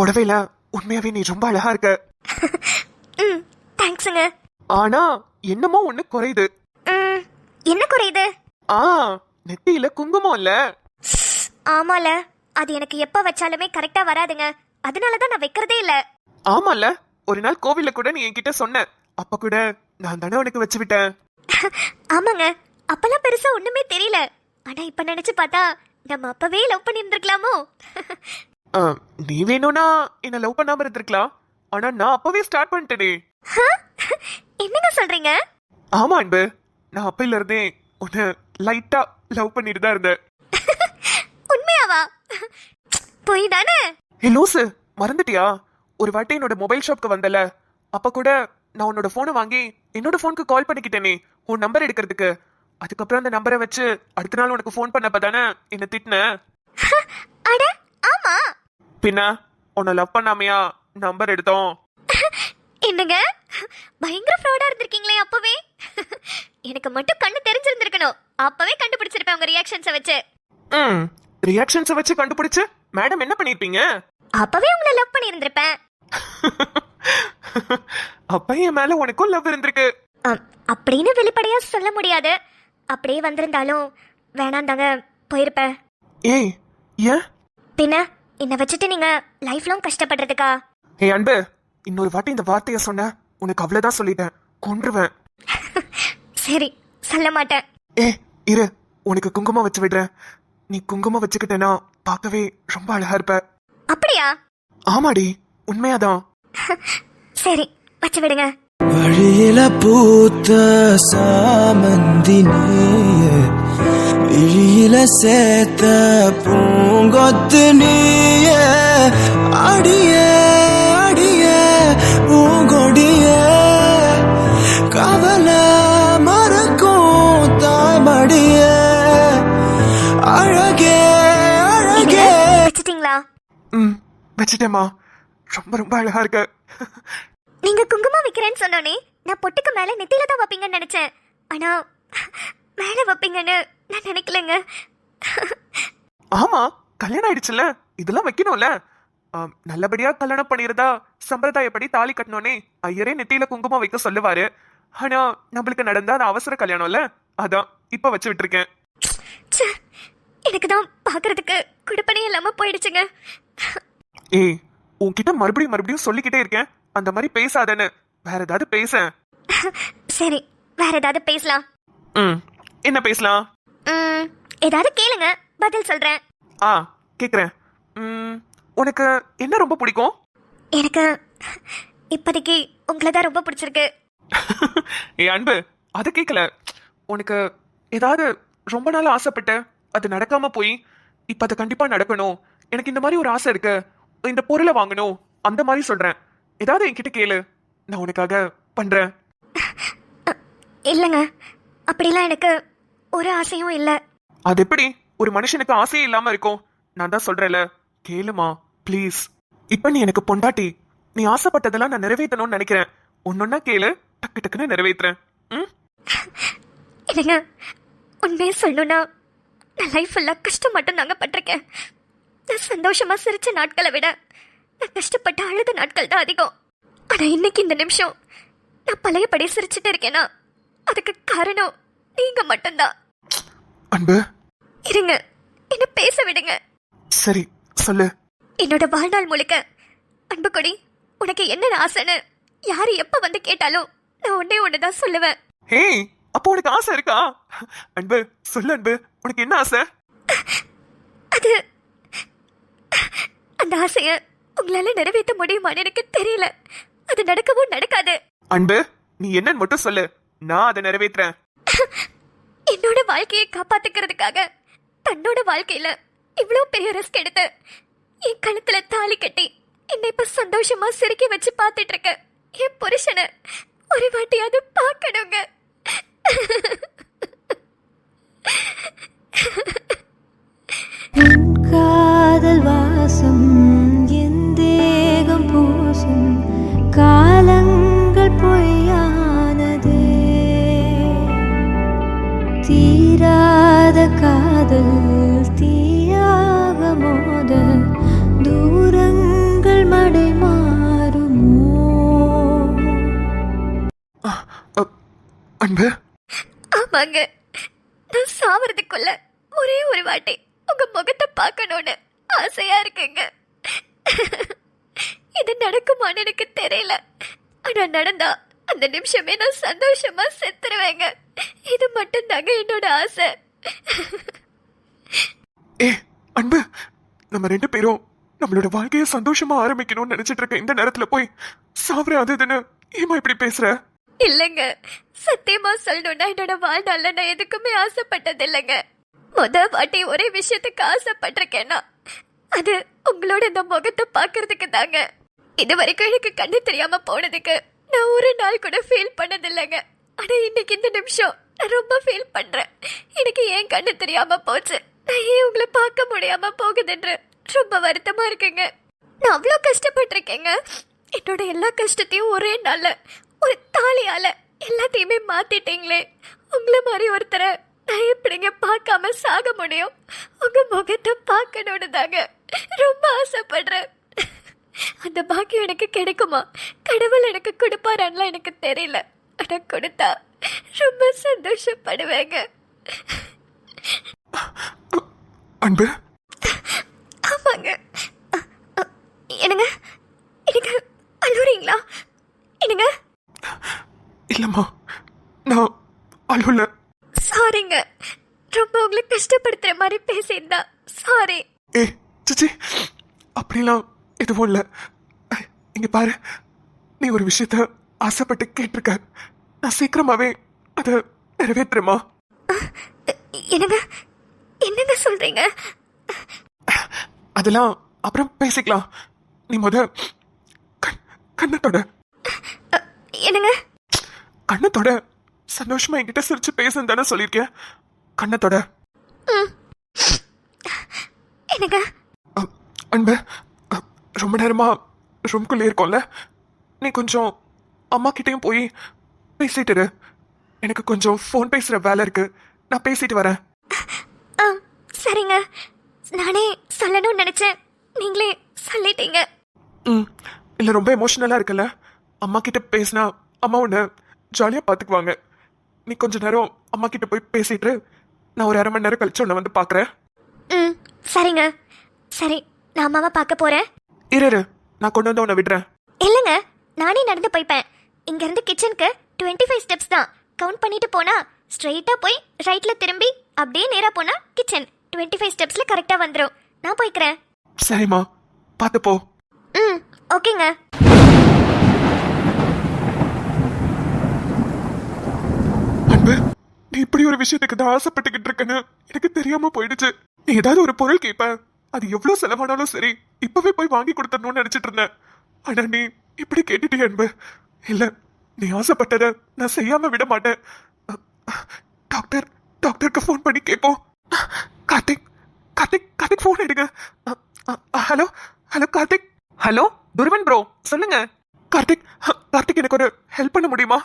புடவையில உண்மையாவே நீ ரொம்ப அழகா இருக்க. தேங்க்ஸுங்க. ஆனா என்னமோ ஒண்ணு குறையுது. என்ன குறையுது? நெத்தியில குங்குமம் இல்ல. ஆமால, அது எனக்கு எப்ப வச்சாலுமே கரெக்டா வராதுங்க. அதனாலதான் நான் வைக்கிறதே இல்ல. ஆமால, ஒரு நாள் கோவில்ல கூட நீ என்கிட்ட சொன்ன. அப்ப கூட நான் தானே உனக்கு வச்சு விட்டேன். ஆமாங்க, அப்பெல்லாம் பெருசா ஒண்ணுமே தெரியல. ஆனா இப்ப நினைச்சு பார்த்தா நம்ம அப்பவே லவ் பண்ணி இருந்திருக்கலாமோ? நீ வேணும்னா என்ன லவ் பண்ணாம இருந்திருக்கலாம். ஆனா நான் அப்பவே ஸ்டார்ட் பண்ணிட்டேனே. என்னங்க சொல்றீங்க? ஆமா அன்பு, நான் அப்பையில இருந்தே உன்னை லைட்டா லவ் பண்ணிட்டு தான் இருந்தேன். உண்மையாவா? போய் தானே. லூசு, மறந்துட்டியா? ஒரு வாட்டி என்னோட மொபைல் ஷாப்க்கு வந்தல, அப்ப கூட நான் உன்னோட போனை வாங்கி என்னோட போனுக்கு கால் பண்ணிக்கிட்டேனே உன் நம்பர் எடுக்கிறதுக்கு. அதுக்கப்புறம் அந்த நம்பரை வச்சு அடுத்த நாள் உனக்கு போன் பண்ணப்ப தானே என்ன திட்டின. அட ஆமா. பின்ன உன்னை லவ் பண்ணாமையா நம்பர் எடுத்தோம்? என்னங்க, பயங்கர ஃப்ராடா இருந்திருக்கீங்களே அப்பவே. எனக்கு மட்டும் கண்ணு தெரிஞ்சிருந்திருக்கணும். அப்பவே கண்டுபிடிச்சிருப்பேன் உங்க ரியாக்ஷன்ஸை வச்சு. ரியாக்ஷன்ஸை வச்சு கண்டுபிடிச்சு மேடம் என்ன பண்ணிருப்பீங்க? அப்பவே உங்களை லவ் பண்ணி இருந்திருப்பேன். அப்ப என் மேல உனக்கும் லவ் இருந்திருக்கு அப்படின்னு வெளிப்படையா சொல்ல முடியாது. அப்படியே வந்திருந்தாலும் வேணாம் தாங்க போயிருப்பேன். ஏய் ஏன்? பின்ன என்ன வச்சுட்டு நீங்க லைஃப் லாங் கஷ்டப்படுறதுக்கா? ஏய் அன்பு, இன்னொரு வாட்டி இந்த வார்த்தைய சொன்ன உனக்கு அவ்வளவுதான் சொல்லிட்டேன், கொன்றுவேன். சரி, சொல்ல மாட்டேன். இரு, உனக்கு குங்குமம் வச்சு விடுறேன். நீ குங்குமம் வச்சுக்கிட்டேனா பார்க்கவே ரொம்ப அழகா இருப்ப. அப்படியா? ஆமாடி, உண்மையாதான். சரி, வச்சு விடுங்க. வழியில பூத்த சாமந்தி நீய, விழியில சேர்த்த பூங்கொத்து நீய, அடிய அடிய பூங்கொடிய, கவல மறக்கும் தாய்மடிய, அழகே அழகே. வச்சிட்டீங்களா? வச்சிட்டேமா, ரொம்ப ரொம்ப அழகா இருக்க. நீங்க குங்குமம் வைக்கிறேன்னு சொன்னோனே நான் பொட்டுக்கு மேல நெத்தியில தான் வைப்பீங்கன்னு நினைச்சேன். ஆனா மேல வைப்பீங்கன்னு நான் நினைக்கலங்க. ஆமா, கல்யாணம் ஆயிடுச்சுல, இதெல்லாம் வைக்கணும்ல. நல்லபடியா கல்யாணம் பண்ணிருந்தா சம்பிரதாயப்படி தாலி கட்டணும்னே ஐயரே நெத்தியில குங்குமம் வைக்க சொல்லுவாரு. ஆனா நம்மளுக்கு நடந்தா அது அவசர கல்யாணம்ல, அதான் இப்ப வச்சு விட்டுருக்கேன். எனக்கு தான் பாக்குறதுக்கு குடுப்பனே இல்லாம போயிடுச்சுங்க. ஏய், உன்கிட்ட மறுபடியும் மறுபடியும் சொல்லிக்கிட்டே இருக்கேன், அந்த மாதிரி பேசாதேன்னு. வேற ஏதாவது பேச. சரி, வேற ஏதாவது பேசலாம். என்ன பேசலாம்? ஏதாவது கேளுங்க, பதில் சொல்றேன். கேக்குறேன். உனக்கு என்ன ரொம்ப பிடிக்கும்? எனக்கு இப்போதைக்கு உங்களை தான் ரொம்ப பிடிச்சிருக்கு. ஏ அன்பு, அது கேட்கல. உனக்கு ஏதாவது ரொம்ப நாள் ஆசைப்பட்ட, அது நடக்காம போய் இப்ப அது கண்டிப்பா நடக்கணும், எனக்கு இந்த மாதிரி ஒரு ஆசை இருக்கு, இந்த பொருளை வாங்கணும், அந்த மாதிரி சொல்றேன். ஏதாவது என்கிட்ட கேளு, நான் உனக்காக பண்றேன். இல்லைங்க, அப்படிலாம் எனக்கு ஒரு ஆசையும் இல்லை. அது எப்படி ஒரு மனுஷனுக்கு ஆசையே இல்லாம இருக்கும்? நான் தான் சொல்றேன்ல, கேளுமா ப்ளீஸ். இப்ப நீ எனக்கு பொண்டாட்டி, நீ ஆசைப்பட்டதெல்லாம் நான் நிறைவேற்றணும்னு நினைக்கிறேன். ஒன்னொன்னா கேளு, டக்கு டக்குன்னு நிறைவேற்றுறேன். இல்லைங்க, உண்மையை சொல்லணும்னா நான் லைஃப் ஃபுல்லாக கஷ்டம் மட்டும் தாங்க பட்டிருக்கேன். நான் சந்தோஷமா சிரிச்ச நாட்களை விட நான் கஷ்டப்பட்ட அழுத நாட்கள் தான் அதிகம். ஆனா இன்னைக்கு இந்த நிமிஷம் நான் பழையபடி சிரிச்சுட்டு இருக்கேனா அதுக்கு காரணம் நீங்க மட்டும்தான். அன்பு, இருங்க, என்ன பேச விடுங்க. சரி சொல்லு. என்னோட வாழ்நாள் முழுக்க அன்பு கொடி உனக்கு என்ன ஆசைன்னு யாரு எப்ப வந்து கேட்டாலும் நான் ஒன்னே ஒண்ணுதான் சொல்லுவேன். ஹே, அப்போ உனக்கு ஆசை இருக்கா? அன்பு சொல்லு அன்பு, உனக்கு என்ன ஆசை? அது அந்த ஆசைய உங்களால நிறைவேற்ற முடியுமான்னு எனக்கு தெரியல. அது நடக்கவும் நடக்காது. அன்பு, நீ என்னன்னு மட்டும் சொல்லு, நான் அதை நிறைவேற்றுறேன். என்னோட வாழ்க்கையை காப்பாத்துக்கிறதுக்காக தன்னோட வாழ்க்கையில இவ்வளவு பெரிய ரிஸ்க் எடுத்து என் கழுத்துல தாலி கட்டி என்னை இப்ப சந்தோஷமா சிரிக்க வச்சு பார்த்துட்டு இருக்க என் புருஷனை ஒரு வாட்டியாவது பார்க்கணுங்க. காதல் வாசம் என் தேகம் பூசும் காலங்கள் பொய்யானதே, தீராத காதல் தீயாக மோத தூரங்கள் அன்பு ஆமாங்க, நான் சாவறதுக்குள்ள ஒரே ஒரு வாட்டி உங்க முகத்தை பார்க்கணும்னு ஆசையா இருக்குங்க. இது நடக்குமான்னு எனக்கு தெரியல, ஆனா நடந்தா அந்த நிமிஷமே நான் சந்தோஷமா செத்துருவேங்க. இது மட்டும் தாங்க என்னோட ஆசை. ஏ அன்பு, நம்ம ரெண்டு பேரும் நம்மளோட வாழ்க்கைய சந்தோஷமா ஆரம்பிக்கணும்னு நினைச்சிட்டு இருக்க இந்த நேரத்துல போய் சாவரே அது இதுன்னு ஏமா இப்படி பேசுற? இல்லைங்க, சத்தியமா சொல்லணும்னா என்னோட வாழ்நாள்ல நான் எதுக்குமே ஆசைப்பட்டது இல்லைங்க. வாட்டி ஒரே விஷயத்துக்கு ஆசைப்பட்டிருக்கேன்னா அது உங்களோட இந்த முகத்தை பாக்குறதுக்கு தாங்க. இது வரைக்கும் எனக்கு கண்ணு தெரியாம போனதுக்கு நான் ஒரு நாள் கூட ஃபீல் பண்ணது இல்லைங்க. ஆனா இன்னைக்கு இந்த நிமிஷம் நான் ரொம்ப ஃபீல் பண்றேன். எனக்கு ஏன் கண்ணு தெரியாம போச்சு, நான் ஏன் உங்களை பார்க்க முடியாம போகுதுன்னு ரொம்ப வருத்தமா இருக்குங்க. நான் அவ்வளோ கஷ்டப்பட்டிருக்கேங்க. என்னோட எல்லா கஷ்டத்தையும் ஒரே நாள்ல ஒரு தாலியால எல்லாத்தையுமே மாத்திட்டீங்களே. உங்களை மாதிரி ஒருத்தரை நான் எப்படிங்க பார்க்காம சாக முடியும்? உங்க முகத்தை பார்க்கணும்னு தாங்க ரொம்ப ஆசைப்படுறேன். அந்த பாக்கியம் எனக்கு கிடைக்குமா? கடவுள் எனக்கு கொடுப்பாரான்லாம் எனக்கு தெரியல, ஆனா கொடுத்தா ரொம்ப சந்தோஷப்படுவேங்க. அன்பு ஆமாங்க. என்னங்க, எனக்கு அழுறீங்களா? என்னங்க? இல்லம்மா, நான் அழுல. சாரிங்க, ரொம்ப உங்களை கஷ்டப்படுத்துற மாதிரி பேசியிருந்தா சாரி. ஏ சிச்சி, அப்படிலாம் எதுவும் இல்லை. இங்க பாரு, நீ ஒரு விஷயத்த ஆசைப்பட்டு கேட்டிருக்க. நான் சீக்கிரமாவே அதை நிறைவேற்றுமா? என்னங்க, என்னங்க சொல்றீங்க? அதெல்லாம் அப்புறம் பேசிக்கலாம். நீ கண்ணத்தோட என்னங்க? கண்ணத்தோட சந்தோஷமா என்கிட்ட சிரிச்சு பேசுன்னு தானே சொல்லியிருக்கேன். கண்ணத்தோட என்னங்க? அன்பு, ரொம்ப நேரமா ரூம்குள்ளே இருக்கோம்ல, நீ கொஞ்சம் அம்மா கிட்டேயும் போய் பேசிட்டு இரு. எனக்கு கொஞ்சம் ஃபோன் பேசுற வேலை இருக்கு, நான் பேசிட்டு வரேன். சரிங்க, நானே சொல்லணும்னு நினைச்சேன், நீங்களே சொல்லிட்டீங்க. இல்லை, ரொம்ப எமோஷனலா இருக்குல்ல, அம்மா கிட்ட பேசினா அம்மா உன்னை ஜாலியாக பார்த்துக்குவாங்க. நீ கொஞ்ச நேரம் அம்மா கிட்ட போய் பேசிட்டு நான் ஒரு 1/2 மணி நேரம் கழிச்சு உன்னை வந்து பார்க்குறேன். சரிங்க. சரி, நான் அம்மாவை பார்க்க போறேன். இரு, நான் கொண்டு வந்து உன்னை விடுறேன். இல்லைங்க, நானே நடந்து போய்ப்பேன். இங்கேருந்து கிச்சனுக்கு 25 ஸ்டெப்ஸ் தான். கவுண்ட் பண்ணிட்டு போனா ஸ்ட்ரெயிட்டாக போய் ரைட்டில் திரும்பி அப்படியே நேராக போனா கிச்சன். 25 ஸ்டெப்ஸில் கரெக்டாக வந்துடும். நான் போய்க்கிறேன். சரிம்மா, பார்த்து போ. ஓகேங்க. அன்பு, நீ இப்படி ஒரு விஷயத்துக்கு தான் ஆசைப்பட்டுக்கிட்டு இருக்கன்னு எனக்கு தெரியாம போயிடுச்சு. நீ ஏதாவது ஒரு பொருள் கேட்ப, அது எவ்வளவு செலவானாலும் சரி இப்பவே போய் வாங்கி கொடுத்தரணும்னு நினைச்சிட்டு இருந்தேன். ஆனா நீ இப்படி கேட்டுட்டிய அன்பு. இல்ல, நீ ஆசைப்பட்டத நான் செய்யாம விட மாட்டேன். டாக்டருக்கு ஃபோன் பண்ணி கேட்போம். கார்த்திக் கார்த்திக் கார்த்திக் ஃபோன் எடுங்க. Hello hello Karthik. Hello Dhruvan bro, சொல்லுங்க. கார்த்திக் கார்த்திக், எனக்கு ஒரு ஹெல்ப் பண்ண முடியுமா?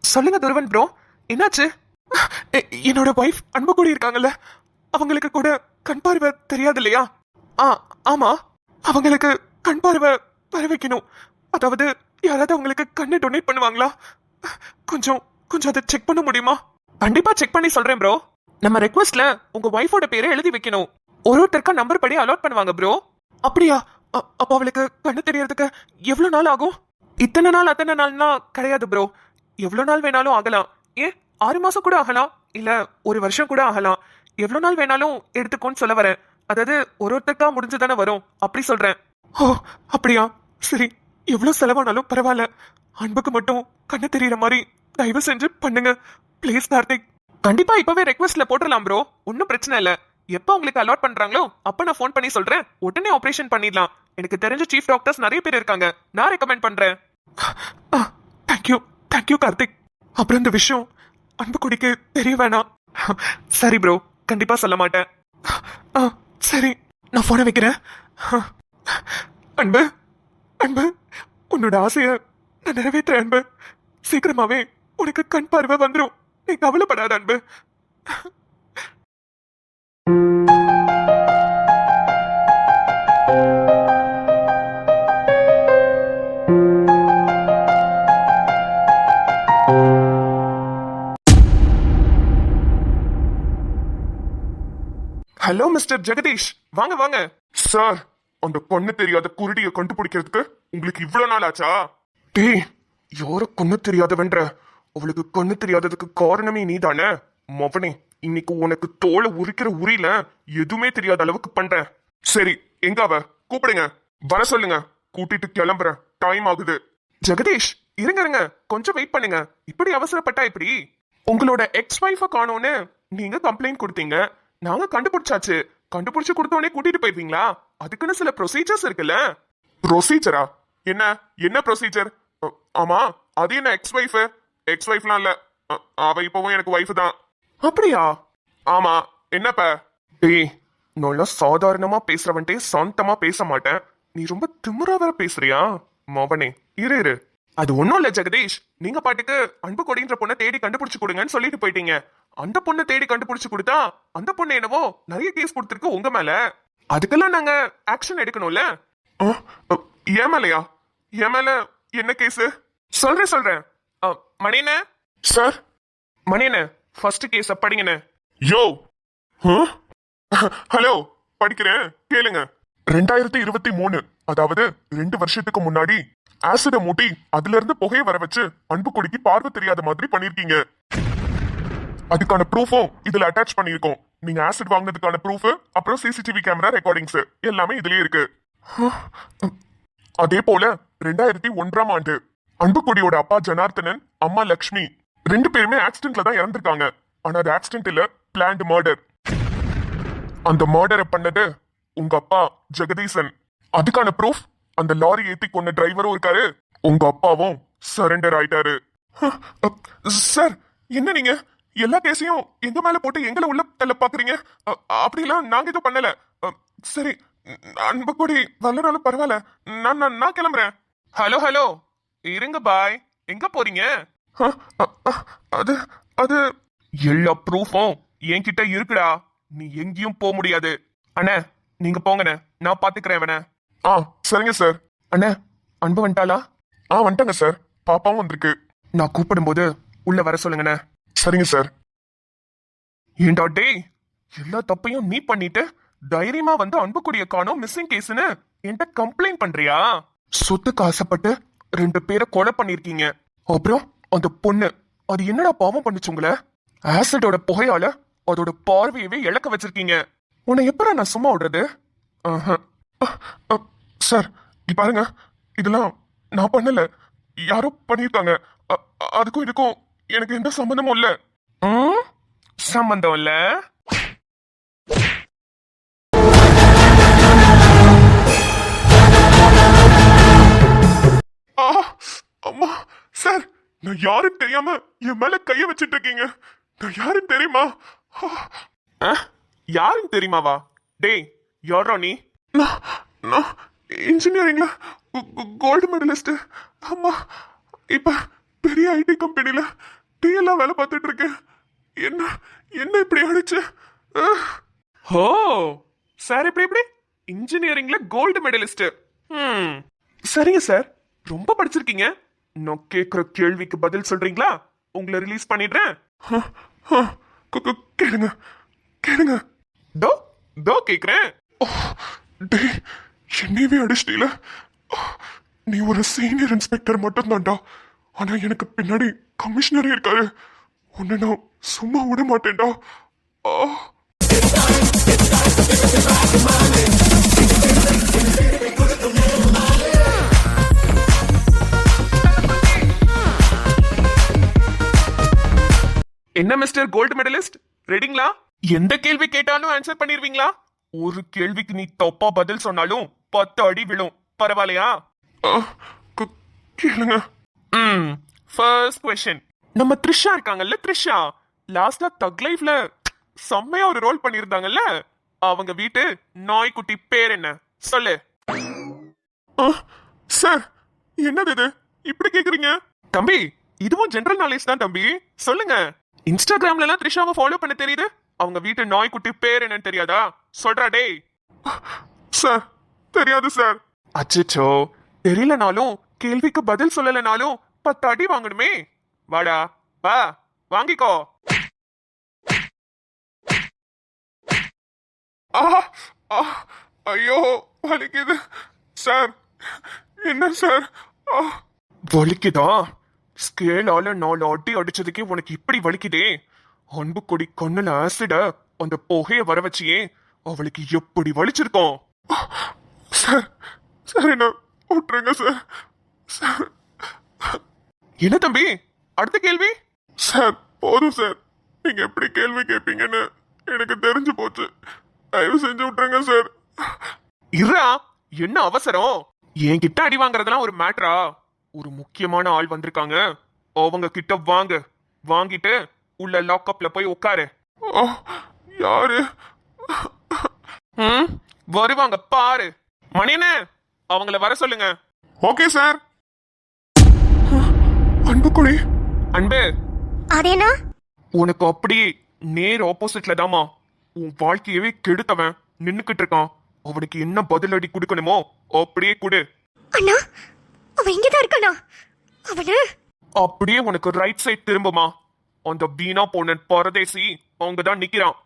சொல்லுங்க துருவன் ப்ரோ, என்னாச்சு? என்னோட வைஃப் அன்பு கூட இருக்காங்கல்ல, அவங்களுக்கு கூட கண் பார்வை தெரியாது இல்லையா? ஆமா, அவங்களுக்கு கண் பார்வை வர வைக்கணும். அதாவது யாராவது அவங்களுக்கு கண்ணை டொனேட் பண்ணுவாங்களா? கொஞ்சம் அதை செக் பண்ண முடியுமா? கண்டிப்பா செக் பண்ணி சொல்றேன் ப்ரோ. நம்ம ரெக்வெஸ்ட்ல உங்க வைஃபோட பேரை எழுதி வைக்கணும். ஒருத்தருக்கா நம்பர் படி அலாட் பண்ணுவாங்க ப்ரோ. அப்படியா? அப்ப அவளுக்கு கண்ணு தெரியறதுக்கு எவ்வளவு நாள் ஆகும்? இத்தனை நாள் அத்தனை நாள்னா கிடையாது ப்ரோ, எவ்வளவு நாள் வேணாலும் ஆகலாம். ஏன் 6 மாசம் கூட ஆகலாம், இல்ல 1 வருஷம் கூட ஆகலாம். எவ்வளவு நாள் வேணாலும் எடுத்துக்கோன்னு சொல்ல வரேன். அதாவது ஒருத்தருக்கா முடிஞ்சுதானே வரும், அப்படி சொல்றேன். ஓ அப்படியா? சரி, எவ்வளவு செலவானாலும் பரவாயில்ல, அன்புக்கு மட்டும் கண்ணு தெரியற மாதிரி தயவு செஞ்சு பண்ணுங்க ப்ளீஸ் கார்த்திக். கண்டிப்பா இப்பவே ரெக்வெஸ்ட்ல போட்டுடலாம் ப்ரோ, ஒன்னும் பிரச்சனை இல்ல. எப்போ உங்களுக்கு அலாட் பண்றாங்களோ அப்ப நான் ஃபோன் பண்ணி சொல்றேன், உடனே ஆபரேஷன் பண்ணிடலாம். எனக்கு தெரிஞ்ச சீஃப் டாக்டர்ஸ் நிறைய பேர் இருக்காங்க, நான் ரெக்கமெண்ட் பண்றேன். தேங்க்யூ கார்த்திக். அப்புறம் இந்த விஷயம் அன்பு குடிக்கு தெரிய வேணாம். சரி ப்ரோ, கண்டிப்பா சொல்ல மாட்டேன். சரி, நான் போன வைக்கிறேன். அன்பு அன்பு, உன்னோட ஆசைய நான் நிறைவேற்றுறேன் அன்பு. சீக்கிரமாவே உனக்கு கண் பார்வை வந்துடும், நீ கவலைப்படாத அன்பு. ஹலோ மிஸ்டர் ஜெகதீஷ், வாங்க வாங்க. சார், அந்த கண்ணு தெரியாத குருடியை கண்டுபிடிக்கிறதுக்கு உங்களுக்கு இவ்வளவு நாள் ஆச்சா? டேய், யார கண்ணு தெரியாதவன்ற? அவளுக்கு கண்ணு தெரியாததுக்கு காரணமே நீதானே மவனே. இன்னைக்கு உனக்கு தோலை உரிக்கிற உரியில எதுவுமே தெரியாத அளவுக்கு பண்றேன். சரி, எங்க அவ? கூப்பிடுங்க, வர சொல்லுங்க. கூட்டிட்டு கிளம்புறேன், டைம் ஆகுது. ஜெகதீஷ், இருங்க இருங்க, கொஞ்சம் வெயிட் பண்ணுங்க. இப்படி அவசரப்பட்டா இப்படி? உங்களோட எக்ஸ் வைஃப காணோன்னு நீங்க கம்ப்ளைண்ட் கொடுத்தீங்க, நாங்க கண்டுபிடிச்சாச்சு. கண்டுபிடிச்சு கொடுத்தோடனே கூட்டிட்டு போயிருவீங்களா? அதுக்குன்னு சில ப்ரொசீஜர்ஸ் இருக்குல்ல. ப்ரொசீஜரா? என்ன என்ன ப்ரொசீஜர்? ஆமா, அது என்ன எக்ஸ் வைஃப்? எக்ஸ் வைஃப்லாம் இல்ல, அவ இப்பவும் எனக்கு வைஃப் தான். அப்படியா? ஆமா, என்னப்ப? டேய், நல்லா சாதாரணமா பேசுறவன்ட்டே சாந்தமா பேச மாட்டேன். நீ ரொம்ப திமிரா வேற பேசுறியா மவனே? இரு. அது ஒண்ணும் இல்ல ஜெகதீஷ், நீங்க பாட்டுக்கு அன்பு கொடின்ற பொண்ணை தேடி கண்டுபிடிச்சு கொடுங்கன்னு சொல்லிட்டு போயிட்டீங்க. அந்த பொண்ணை தேடி கண்டுபிடிச்சு கொடுத்தா அந்த பொண்ணு என்னவோ நிறைய கேஸ் கொடுத்துருக்கு உங்க மேல. அதுக்கெல்லாம் நாங்க ஆக்ஷன் எடுக்கணும்ல. ஏன் மேலையா? என் மேல என்ன கேஸ்? சொல்றேன். மணியண்ணே சார், மணியண்ணே ஃபர்ஸ்ட் கேஸ் படிங்கண்ணே. யோ, ஹலோ, படிக்கிறேன் கேளுங்க. 2023, அதாவது 2 வருஷத்துக்கு முன்னாடி ஆசிட மூட்டி அதுல இருந்து புகையை வர வச்சு அன்பு கொடிக்கு பார்வை தெரியாத மாதிரி பண்ணிருக்கீங்க. அதுக்கான ப்ரூஃபும் இதுல அட்டாச் பண்ணிருக்கோம். நீங்க ஆசிட் வாங்கினதுக்கான ப்ரூஃப், அப்புறம் சிசிடிவி கேமரா ரெக்கார்டிங்ஸ் எல்லாமே இதுலயே இருக்கு. அதே போல 2001ஆம் ஆண்டு அன்புக்குடியோட அப்பா ஜனார்த்தனன், அம்மா லக்ஷ்மி 2 பேருமே ஆக்சிடென்ட்ல தான் இறந்திருக்காங்க. ஆனா அது ஆக்சிடென்ட் இல்ல, பிளான்ட் மர்டர். அந்த மர்டரை பண்ணது உங்க அப்பா ஜெகதீசன். அதுக்கான ப்ரூஃப் அந்த லாரி ஏத்தி கொண்ட டிரைவரும் இருக்காரு. உங்க அப்பாவும் சரண்டர் ஆயிட்டாரு. சார், என்ன நீங்க எல்லா கேஸையும் எங்க மேல போட்டு எங்களை உள்ள தள்ள பாக்குறீங்க? அப்படிலாம் நாங்க எதுவும் பண்ணல. சரி, அன்பு கூடி வரலனாலும் பரவாயில்ல, நான் கிளம்புறேன். ஹலோ, இருங்க பாய், எங்க போறீங்க? அது அது எல்லா ப்ரூஃபும் என்கிட்ட இருக்குடா, நீ எங்கேயும் போக முடியாது. அண்ணே, நீங்க போங்கண்ணே, நான் பாத்துக்கிறேன் அவனை. சரிங்க சார். அண்ணே, அன்பு வந்துட்டாளா? வந்துட்டாங்க சார், பாப்பாவும் வந்திருக்கு. நான் கூப்பிடும் போது உள்ள வர சொல்லுங்கண்ணே. சரிங்க சார். ஏண்டா டேய், எல்லா தப்பையும் நீ பண்ணிட்டு தைரியமா வந்து அன்புக்குடிய காணோம் மிஸ்ஸிங் கேஸ்னு என்கிட்ட கம்ப்ளைண்ட் பண்றியா? சொத்துக்கு ஆசைப்பட்டு 2 பேரை கொலை பண்ணிருக்கீங்க. அப்புறம் அந்த பொண்ணு, அது என்னடா பாவம் பண்ணுச்சு உங்களை? ஆசிடோட புகையால அதோட பார்வையவே இழக்க வச்சிருக்கீங்க. உன்னை எப்படா நான் சும்மா விடுறது? சார், பாருங்க, இதெல்லாம் நான் பண்ணல, யாரோ பண்ணிருக்காங்க. அதுக்கும் இதுக்கும் எனக்கு எந்த சம்பந்தமும் இல்ல. சம்பந்தம் இல்ல? அம்மா, சார், நான் யாரும் தெரியாம என் மேல கைய வச்சிட்டு இருக்கீங்க. நான் யாரும் தெரியுமா? யாரும் தெரியுமாவா? டேய், யாரோ நீ? நான் இன்ஜினியரிங்ல கோல்டு மெடலிஸ்ட். அம்மா, இப்ப பெரிய ஐடி கம்பெனில டிஎல்லாம் வேலை பார்த்துட்டு இருக்கேன். என்ன இப்படி ஆயிடுச்சு? ஓ சார், இப்படி இன்ஜினியரிங்ல கோல்டு மெடலிஸ்ட். சரிங்க சார், ரொம்ப படிச்சிருக்கீங்க. நான் கேக்குற கேள்விக்கு பதில் சொல்றீங்களா? உங்களை ரிலீஸ் பண்ணிடுறேன். கேளுங்க. தோ கேக்குறேன். என்னையவே அடிச்சிட்டீல. நீ ஒரு சீனியர் இன்ஸ்பெக்டர் மட்டும் தான்டா, ஆனா எனக்கு பின்னாடி கமிஷனரே இருக்காரு. உன்னை நான் சும்மா விட மாட்டேன்டா. என்ன மிஸ்டர் கோல்டு மெடலிஸ்ட், ரெடிங்களா? எந்த கேள்வி கேட்டாலும் ஆன்சர் பண்ணிருவீங்களா? ஒரு கேள்விக்கு நீ தப்பா பதில் சொன்னாலும் 10 அடி விழும். பரவாயில்லையா? கேளுங்க. First question. நம்ம த்ரிஷா இருக்காங்கல்ல, த்ரிஷா லாஸ்டா தக் லைஃப்ல செம்மையா ஒரு ரோல் பண்ணிருந்தாங்கல்ல, அவங்க வீட்டு நாய்க்குட்டி பேர் என்ன சொல்லு. சார், என்னது இது இப்படி கேக்குறீங்க? தம்பி, இதுவும் ஜெனரல் நாலேஜ் தான் தம்பி, சொல்லுங்க. இன்ஸ்டாகிராம்ல எல்லாம் த்ரிஷாவை ஃபாலோ பண்ண தெரியுது, அவங்க வீட்டு நாய்க்குட்டி பேர் என்னன்னு தெரியாதா? சொல்றா டேய். சார், தெரியாது சார். அச்சோ, தெரியலனாலும் கேள்விக்கு பதில் சொல்லலனாலும் 10 அடி வாங்கணுமே. வாடா, வா, வாங்கிக்கோ. ஆ ஆ ஐயோ வலிக்குது சார். என்ன சார்? வலிக்குதா? ஸ்கேலால 4 அடி அடிச்சதுக்கே உனக்கு இப்படி வலிக்குதே. அன்பு கொடி கண்ணுல ஆசிட அந்த புகைய வர வச்சியே, அவளுக்கு எப்படி வலிச்சிருக்கோம். சார் சார் என்ன விட்டுருங்க சார். சார் என்ன தம்பி அடுத்த கேள்வி? சார் போதும் சார், நீங்க எப்படி கேள்வி கேட்பீங்கன்னு எனக்கு தெரிஞ்சு போச்சு. தயவு செஞ்சு விட்டுருங்க சார். இருடா, என்ன அவசரம்? என்கிட்ட அடி வாங்குறதெல்லாம் ஒரு மேட்டரா? ஒரு முக்கியமான ஆள் வந்திருக்காங்க, அவங்க கிட்ட வாங்க. வாங்கிட்டு உள்ள லாக்அப்ல போய் உட்காரு. யாரு? வருவாங்க பாரு. மணியனே, அவங்கள வர சொல்லுங்க. Okay sir. அன்பு குடி. அன்பு, அதேனா உனக்கு அப்படியே நேர் ஆப்போசிட்ல தாமா உன் வாழ்க்கையவே கெடுத்தவன் நின்னுக்கிட்டு இருக்கான். அவனுக்கு என்ன பதிலடி கொடுக்கணுமோ அப்படியே கொடு. அண்ணா, அவன் இங்கதான் இருக்கானா? அவனு அப்படியே உனக்கு ரைட் சைட் திரும்புமா, அந்த வீணா போன பரதேசி அவங்கதான் நிக்கிறான்.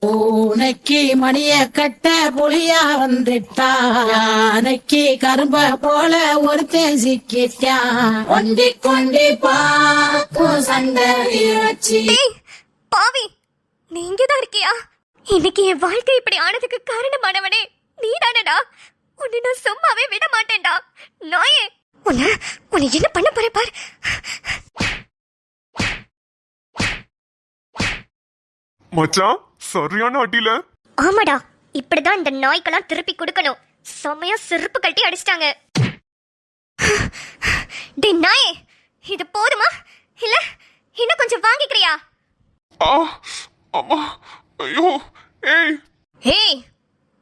பூனைக்கு மணிய கட்ட புளியா வந்துட்டா, யானைக்கு கரும்ப போல ஒருத்தன் சிக்கிட்டான். கொண்டி கொண்டி பாக்கும் சண்டை வச்சு. டேய் பாவி, நீ இங்கதான் இருக்கியா? இன்னைக்கு என் வாழ்க்கை இப்படி ஆனதுக்கு காரணமானவனே நீதானடா. உன்னை நான் சும்மாவே விட மாட்டேன்டா நாயே. உன்னை என்ன பண்ண போற பாரு. மச்சான் சரியான அடியில. ஆமாடா, இப்படிதான் இந்த நாய்க்கெல்லாம் திருப்பி கொடுக்கணும். செம்மையா செருப்பு கட்டி அடிச்சிட்டாங்க. டே நாயே, இது போதுமா இல்ல இன்னும் கொஞ்சம் வாங்கிக்கிறியா? அம்மா ஐயோ. ஏய் ஏய்,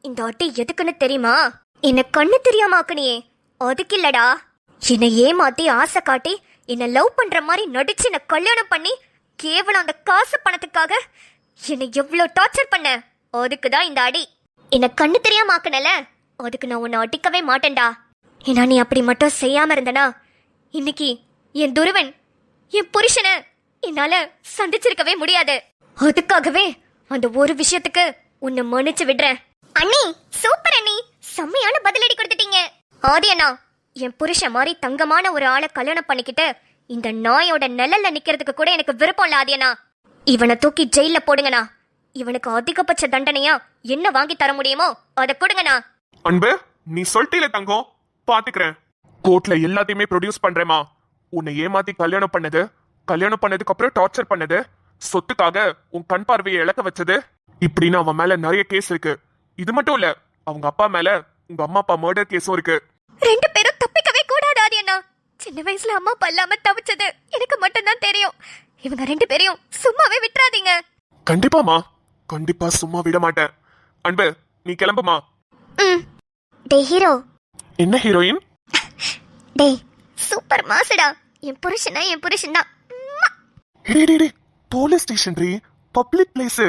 இந்த அட்டி எதுக்குன்னு தெரியுமா? என்ன கண்ணு தெரியாமாக்குனியே, அதுக்கு இல்லடா. என்னை ஏமாத்தி ஆசை காட்டி என்ன லவ் பண்ற மாதிரி நடிச்சு என்ன கல்யாணம் பண்ணி கேவலம் அந்த காசு பணத்துக்காக என்னை எவ்வளவு டார்ச்சர் பண்ண, அதுக்குதான் இந்த அடி. என்ன கண்ணு தெரியாமாக்குனல, அதுக்கு நான் உன்னை அடிக்கவே மாட்டேன்டா. ஏன்னா நீ அப்படி மட்டும் செய்யாம இருந்தனா இன்னைக்கு என் துருவன் என் புருஷனை என்னால சந்திச்சிருக்கவே முடியாது. அதுக்காகவே அந்த ஒரு விஷயத்துக்கு உன்னை மன்னிச்சு விடுறேன். அண்ணி சூப்பர் அண்ணி, செம்மையான பதிலடி கொடுத்துட்டீங்க. ஆதி அண்ணா, என் புருஷன் மாதிரி தங்கமான ஒரு ஆளை கல்யாணம் பண்ணிக்கிட்டு இந்த நாயோட நிழல்ல நிக்கிறதுக்கு கூட எனக்கு விருப்பம் இல்ல. ஆதி அண்ணா, இவனை தூக்கி ஜெயில போடுங்கண்ணா. இவனுக்கு அதிகபட்ச தண்டனையா என்ன வாங்கி தர முடியுமோ அதை கொடுங்கண்ணா. அன்பு, நீ சொல்லிட்டீல தங்கம், பாத்துக்கிறேன். கோர்ட்ல எல்லாத்தையுமே ப்ரொடியூஸ் பண்றேமா. உன்னை ஏமாத்தி கல்யாணம் பண்ணதுக்கு அப்புறம் டார்ச்சர் பண்ணது, சொத்துக்காக உன் கண் பார்வையை இழக்க வச்சது, இப்படின்னு அவன் மேல நிறைய கேஸ் இருக்கு. இது மட்டும் இல்ல, அவங்க அப்பா மேல உங்க அம்மா அப்பா மர்டர் கேஸும் இருக்கு. 2 பேரும் தப்பிக்கவே கூடாது ஆதி அண்ணா. சின்ன வயசுல அம்மா அப்பா இல்லாம தவிச்சது எனக்கு மட்டும்தான் தெரியும். இவங்க 2 பேரையும் சும்மாவே விட்டுறாதீங்க. கண்டிப்பாமா, கண்டிப்பா சும்மா விட மாட்டேன். அன்பு, நீ கிளம்புமா. டே ஹீரோ. என்ன ஹீரோயின்? Day super மாசுடா. என் புருஷன் தான். போலீஸ் ஸ்டேஷன் ரீ, பப்ளிக் பிளேஸ்.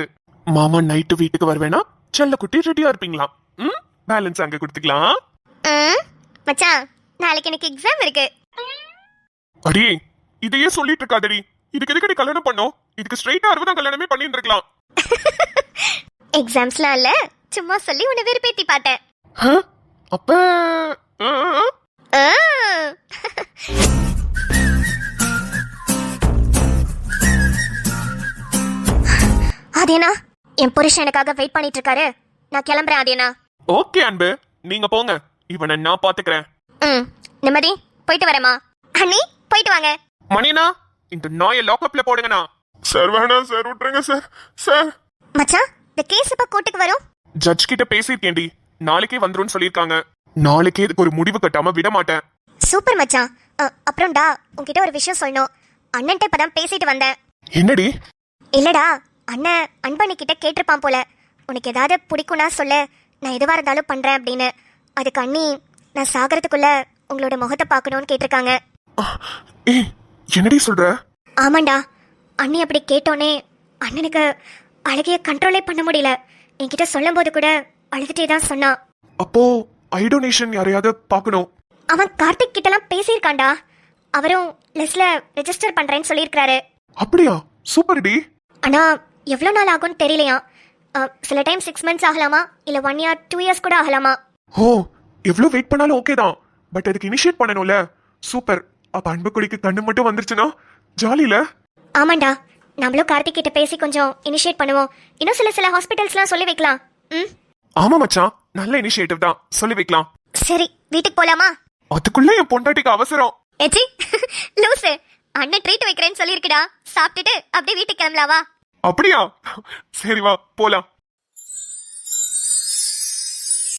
மாமா நைட்டு வீட்டுக்கு வருவேனா செல்ல குட்டி ரெடியா இருப்பீங்களா? பேலன்ஸ் அங்க கொடுத்துக்கலாம். மச்சான், நாளைக்கு எனக்கு எக்ஸாம் இருக்கு. அடியே, இதையே சொல்லிட்டு இருக்காதடி. இதுக்கு எதுக்கடி கல்யாணம் பண்ணோம்? இதுக்கு ஸ்ட்ரைட்டா 60 கல்யாணமே பண்ணிட்டு இருக்கலாம். எக்ஸாம்ஸ்லாம் இல்ல, சும்மா சொல்லி உன்னை வெறுப்பேத்தி பார்த்தேன். அப்ப ஆதியனா, என் புருஷன் எனக்காக வெயிட் பண்ணிட்டு இருக்காரு. நான் கிளம்புறேன் ஆதியனா. ஓகே அன்பு, நீங்க போங்க, இவனை நான் பாத்துக்கிறேன். நிம்மதி, போயிட்டு வரேமா. அண்ணி போயிட்டு வாங்க. மணினா, இந்த நாயை லாக்அப்ல போடுங்கண்ணா. சார் வேணாம் சார், விட்டுருங்க சார். சார் மச்சான், இந்த கேஸ் எப்ப கோர்ட்டுக்கு வரும்? ஜட்ஜ் கிட்ட பேசிருக்கேன்டி, நாளைக்கே வந்துரும்னு சொல்லிருக்காங்க. நாளைக்கே இதுக்கு ஒரு முடிவு கட்டாம விட மாட்டேன். சூப்பர் மச்சான். அப்புறம்டா, உன்கிட்ட ஒரு விஷயம் சொல்லணும். அண்ணன்ட்ட இப்பதான் பேசிட்டு வந்தேன். என்னடி? இல்லடா, அண்ணன் அன்பண்ணி கிட்ட கேட்டிருப்பான் போல, உனக்கு ஏதாவது பிடிக்கும்னா சொல்லு, நான் எதுவா இருந்தாலும் பண்றேன் அப்படின்னு. அதுக்கு அண்ணி நான் சாகறதுக்குள்ள உங்களோட முகத்தை பார்க்கணும்னு கேட்டிருக்காங்க. என்னடி சொல்ற? ஆமாண்டா, அண்ணி அப்படி கேட்டோன்னே அண்ணனுக்கு அழுகைய கண்ட்ரோலே பண்ண முடியல. என்கிட்ட சொல்லும் போது கூட அழுதுட்டே தான் சொன்னான். அப்போ ஐ டொனேஷன் யாரையாவது பார்க்கணும். அவன் கார்த்திக் கிட்டலாம் பேசியிருக்கான்டா. அவரும் லிஸ்ட்ல ரெஜிஸ்டர் பண்றேன்னு சொல்லியிருக்காரு. அப்படியா? சூப்பர் டி. ஆனா எவ்வளவு நாள் ஆகும்னு தெரியலையா. சில டைம் 6 months ஆகலாமா இல்லை 1 year 2 years கூட ஆகலாமா? ஓ எவ்வளவு வெயிட் பண்ணாலும் ஓகே தான், பட் அதுக்கு இனிஷியேட் பண்ணணும்ல. சூப்பர். அப்ப அன்புக்குடிக்கு கண்ணு மட்டும் வந்துருச்சுன்னா ஜாலியில. ஆமாண்டா, நம்மளும் கார்த்திக் கிட்ட பேசி கொஞ்சம் இனிஷியேட் பண்ணுவோம். இன்னும் சில ஹாஸ்பிட்டல்ஸ்லாம் சொல்லி வைக்கலாம். ம் ஆமா மச்சான், நல்ல இனிஷியேட்டிவ் தான், சொல்லி வைக்கலாம். சரி, வீட்டுக்கு போலாமா? அதுக்குள்ள என் பொண்டாட்டிக்கு அவசரம். ஏச்சி லூசு, அண்ணன் ட்ரீட் வைக்கிறேன்னு சொல்லியிருக்குடா. சாப்பிட்டுட்டு அப்படியே வீட்டுக்கு கிளம்பலாவா? அப்படியா? சரி வா போலாம்.